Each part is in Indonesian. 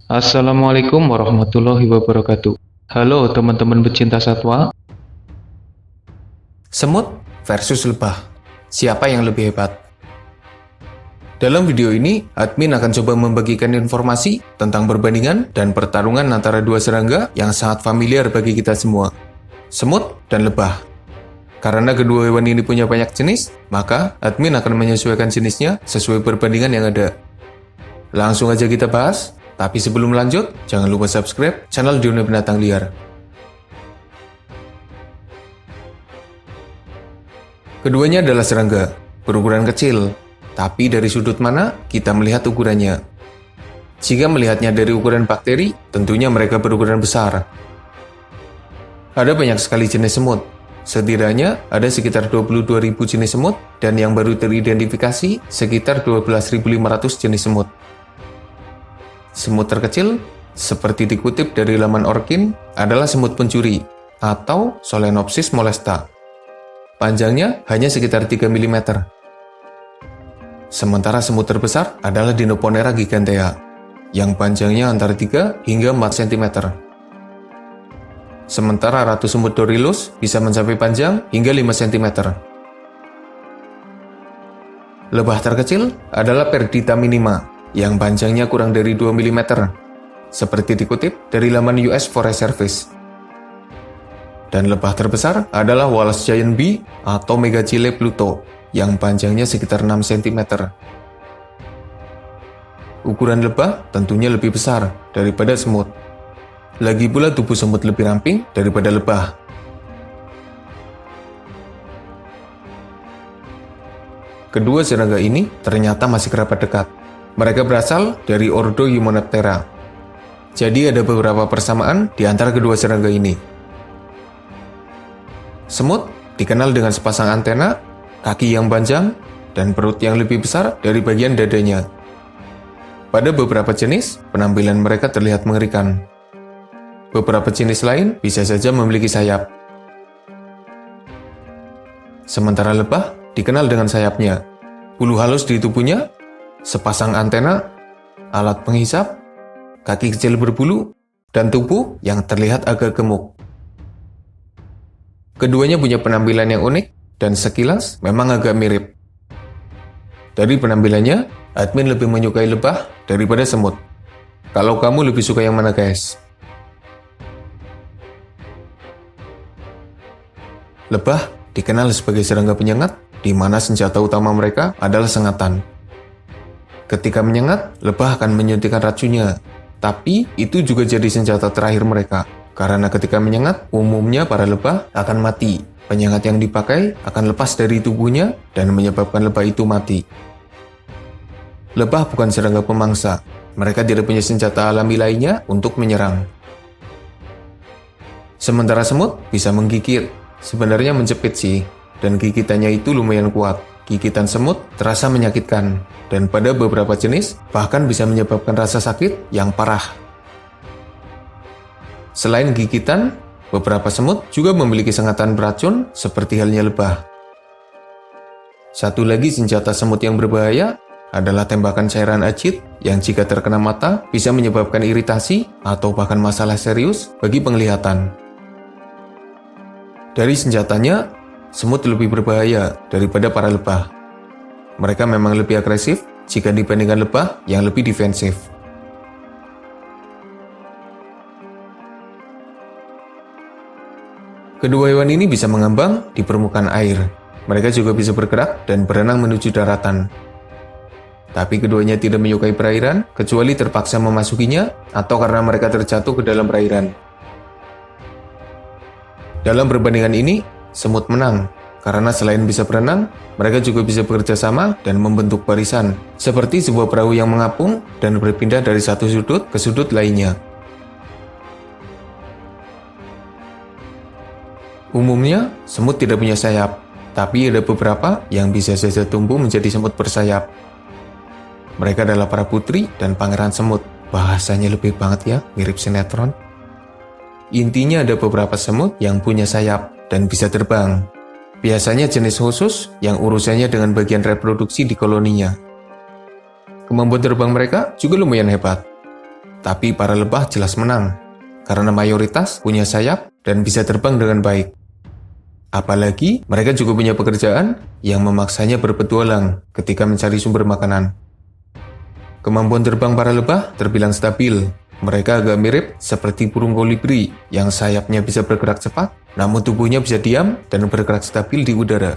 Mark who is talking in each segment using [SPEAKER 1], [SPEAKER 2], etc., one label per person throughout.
[SPEAKER 1] Assalamualaikum warahmatullahi wabarakatuh. Halo teman-teman pecinta satwa.
[SPEAKER 2] Semut versus lebah. Siapa yang lebih hebat? Dalam video ini, admin akan coba membagikan informasi tentang perbandingan dan pertarungan antara dua serangga yang sangat familiar bagi kita semua, semut dan lebah. Karena kedua hewan ini punya banyak jenis, maka admin akan menyesuaikan jenisnya sesuai perbandingan yang ada. Langsung aja kita bahas, tapi sebelum lanjut, jangan lupa subscribe channel Dunia Binatang Liar. Keduanya adalah serangga, berukuran kecil, tapi dari sudut mana kita melihat ukurannya. Jika melihatnya dari ukuran bakteri, tentunya mereka berukuran besar. Ada banyak sekali jenis semut. Setidaknya ada sekitar 22.000 jenis semut, dan yang baru teridentifikasi sekitar 12.500 jenis semut. Semut terkecil, seperti dikutip dari laman Orkin, adalah semut pencuri, atau Solenopsis molesta. Panjangnya hanya sekitar 3 mm. Sementara semut terbesar adalah Dinoponera gigantea, yang panjangnya antara 3 hingga 4 cm. Sementara ratu semut Dorilus bisa mencapai panjang hingga 5 cm. Lebah terkecil adalah Perdita minima, yang panjangnya kurang dari 2 mm, seperti dikutip dari laman US Forest Service. Dan lebah terbesar adalah Wallace Giant Bee atau Megachile Pluto, yang panjangnya sekitar 6 cm. Ukuran lebah tentunya lebih besar daripada semut. Lagi pula tubuh semut lebih ramping daripada lebah. Kedua serangga ini ternyata masih kerabat dekat. Mereka berasal dari ordo Hymenoptera. Jadi ada beberapa persamaan di antara kedua serangga ini. Semut dikenal dengan sepasang antena, kaki yang panjang, dan perut yang lebih besar dari bagian dadanya. Pada beberapa jenis, penampilan mereka terlihat mengerikan. Beberapa jenis lain bisa saja memiliki sayap. Sementara lebah dikenal dengan sayapnya, bulu halus di tubuhnya, sepasang antena, alat penghisap, kaki kecil berbulu, dan tubuh yang terlihat agak gemuk. Keduanya punya penampilan yang unik dan sekilas memang agak mirip. Dari penampilannya, admin lebih menyukai lebah daripada semut. Kalau kamu lebih suka yang mana, guys? Lebah dikenal sebagai serangga penyengat, di mana senjata utama mereka adalah sengatan. Ketika menyengat, lebah akan menyuntikkan racunnya, tapi itu juga jadi senjata terakhir mereka. Karena ketika menyengat, umumnya para lebah akan mati. Penyengat yang dipakai akan lepas dari tubuhnya dan menyebabkan lebah itu mati. Lebah bukan serangga pemangsa. Mereka tidak punya senjata alami lainnya untuk menyerang. Sementara semut bisa menggigit. Sebenarnya menjepit sih, dan gigitannya itu lumayan kuat. Gigitan semut terasa menyakitkan, dan pada beberapa jenis bahkan bisa menyebabkan rasa sakit yang parah. Selain gigitan, beberapa semut juga memiliki sengatan beracun seperti halnya lebah. Satu lagi senjata semut yang berbahaya adalah tembakan cairan acid yang jika terkena mata bisa menyebabkan iritasi atau bahkan masalah serius bagi penglihatan. Dari senjatanya, semut lebih berbahaya daripada para lebah. Mereka memang lebih agresif jika dibandingkan lebah yang lebih defensif. Kedua hewan ini bisa mengambang di permukaan air. Mereka juga bisa bergerak dan berenang menuju daratan. Tapi keduanya tidak menyukai perairan, kecuali terpaksa memasukinya atau karena mereka terjatuh ke dalam perairan. Dalam perbandingan ini, semut menang, karena selain bisa berenang, mereka juga bisa bekerja sama dan membentuk barisan, seperti sebuah perahu yang mengapung dan berpindah dari satu sudut ke sudut lainnya. Umumnya, semut tidak punya sayap, tapi ada beberapa yang bisa saja tumbuh menjadi semut bersayap. Mereka adalah para putri dan pangeran semut. Bahasanya lebih banget ya, mirip sinetron. Intinya ada beberapa semut yang punya sayap dan bisa terbang. Biasanya jenis khusus yang urusannya dengan bagian reproduksi di koloninya. Kemampuan terbang mereka juga lumayan hebat. Tapi para lebah jelas menang, karena mayoritas punya sayap dan bisa terbang dengan baik. Apalagi mereka juga punya pekerjaan yang memaksanya berpetualang ketika mencari sumber makanan. Kemampuan terbang para lebah terbilang stabil. Mereka agak mirip seperti burung kolibri yang sayapnya bisa bergerak cepat, namun tubuhnya bisa diam dan bergerak stabil di udara.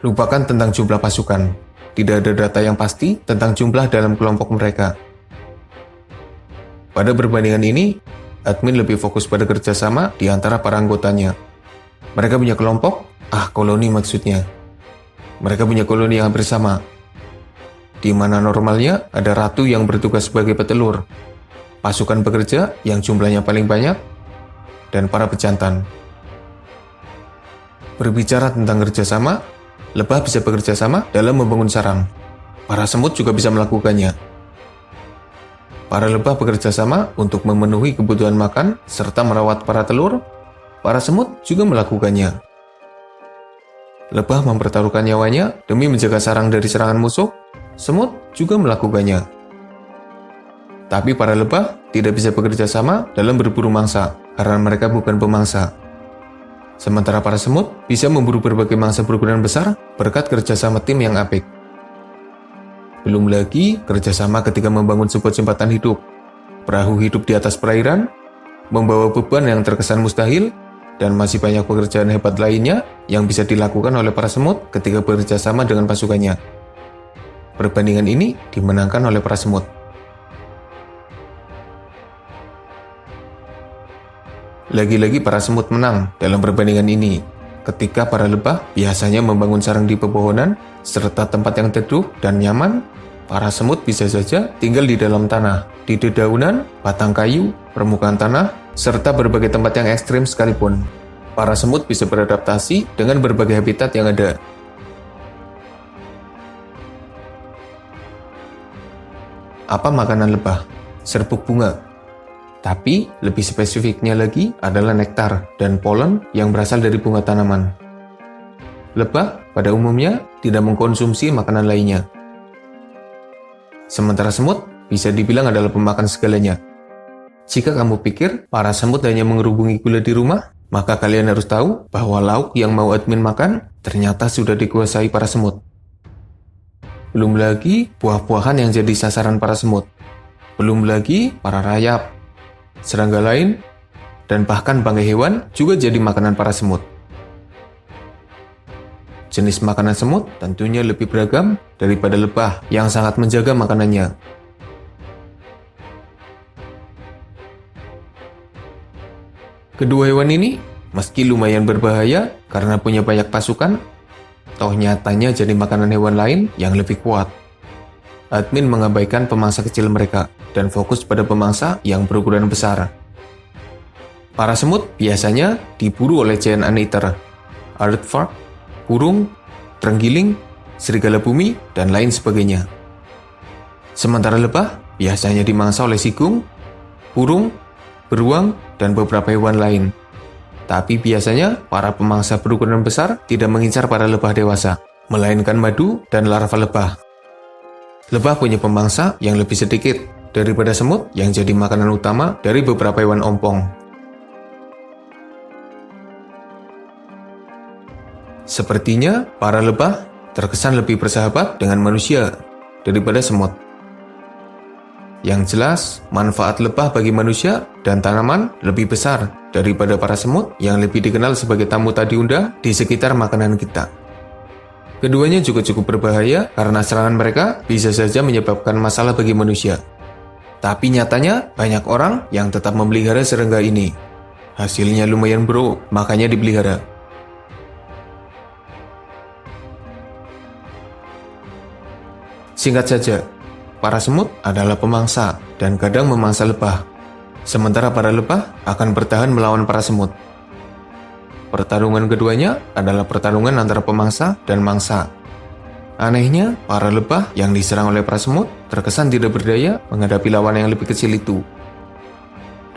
[SPEAKER 2] Lupakan tentang jumlah pasukan. Tidak ada data yang pasti tentang jumlah dalam kelompok mereka. Pada perbandingan ini, admin lebih fokus pada kerjasama di antara para anggotanya. Mereka punya kelompok, koloni maksudnya. Mereka punya koloni yang hampir sama, di mana normalnya ada ratu yang bertugas sebagai petelur, pasukan pekerja yang jumlahnya paling banyak, dan para pejantan. Berbicara tentang kerjasama, lebah bisa bekerja sama dalam membangun sarang. Para semut juga bisa melakukannya. Para lebah bekerja sama untuk memenuhi kebutuhan makan serta merawat para telur. Para semut juga melakukannya. Lebah mempertaruhkan nyawanya demi menjaga sarang dari serangan musuh. Semut juga melakukannya. Tapi para lebah tidak bisa bekerja sama dalam berburu mangsa karena mereka bukan pemangsa. Sementara para semut bisa memburu berbagai mangsa berukuran besar berkat kerjasama tim yang apik. Belum lagi kerjasama ketika membangun sebuah jembatan hidup, perahu hidup di atas perairan, membawa beban yang terkesan mustahil, dan masih banyak pekerjaan hebat lainnya yang bisa dilakukan oleh para semut ketika bekerja sama dengan pasukannya. Perbandingan ini dimenangkan oleh para semut. Lagi-lagi para semut menang dalam perbandingan ini, ketika para lebah biasanya membangun sarang di pepohonan serta tempat yang teduh dan nyaman. Para semut bisa saja tinggal di dalam tanah, di dedaunan, batang kayu, permukaan tanah, serta berbagai tempat yang ekstrim sekalipun. Para semut bisa beradaptasi dengan berbagai habitat yang ada. Apa makanan lebah? Serbuk bunga. Tapi lebih spesifiknya lagi adalah nektar dan polen yang berasal dari bunga tanaman. Lebah pada umumnya tidak mengkonsumsi makanan lainnya. Sementara semut bisa dibilang adalah pemakan segalanya. Jika kamu pikir para semut hanya mengerubungi gula di rumah, maka kalian harus tahu bahwa lauk yang mau admin makan ternyata sudah dikuasai para semut. Belum lagi buah-buahan yang jadi sasaran para semut. Belum lagi para rayap, serangga lain, dan bahkan bangkai hewan juga jadi makanan para semut. Jenis makanan semut tentunya lebih beragam daripada lebah yang sangat menjaga makanannya. Kedua hewan ini, meski lumayan berbahaya karena punya banyak pasukan, toh nyatanya jadi makanan hewan lain yang lebih kuat. Admin mengabaikan pemangsa kecil mereka dan fokus pada pemangsa yang berukuran besar. Para semut biasanya diburu oleh giant anteater, aardvark, burung, terenggiling, serigala bumi, dan lain sebagainya. Sementara lebah biasanya dimangsa oleh sigung, burung, beruang, dan beberapa hewan lain. Tapi biasanya para pemangsa berukuran besar tidak mengincar para lebah dewasa, melainkan madu dan larva lebah. Lebah punya pemangsa yang lebih sedikit daripada semut yang jadi makanan utama dari beberapa hewan ompong. Sepertinya para lebah terkesan lebih bersahabat dengan manusia daripada semut. Yang jelas, manfaat lebah bagi manusia dan tanaman lebih besar daripada para semut yang lebih dikenal sebagai tamu tak diundang di sekitar makanan kita. Keduanya juga cukup berbahaya karena serangan mereka bisa saja menyebabkan masalah bagi manusia. Tapi nyatanya banyak orang yang tetap memelihara serangga ini. Hasilnya lumayan bro, makanya dipelihara. Singkat saja, para semut adalah pemangsa dan kadang memangsa lebah. Sementara para lebah akan bertahan melawan para semut. Pertarungan keduanya adalah pertarungan antara pemangsa dan mangsa. Anehnya, para lebah yang diserang oleh para semut terkesan tidak berdaya menghadapi lawan yang lebih kecil itu.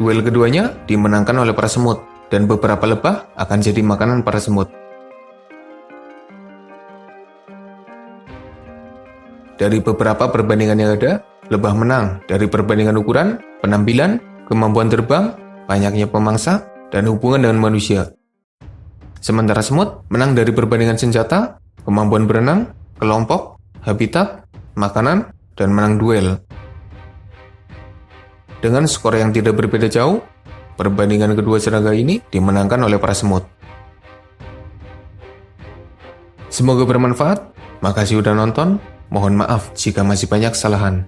[SPEAKER 2] Duel keduanya dimenangkan oleh para semut, dan beberapa lebah akan jadi makanan para semut. Dari beberapa perbandingan yang ada, lebah menang dari perbandingan ukuran, penampilan, kemampuan terbang, banyaknya pemangsa, dan hubungan dengan manusia. Sementara semut menang dari perbandingan senjata, kemampuan berenang, kelompok, habitat, makanan, dan menang duel. Dengan skor yang tidak berbeda jauh, perbandingan kedua serangga ini dimenangkan oleh para semut. Semoga bermanfaat. Makasih udah nonton. Mohon maaf jika masih banyak kesalahan.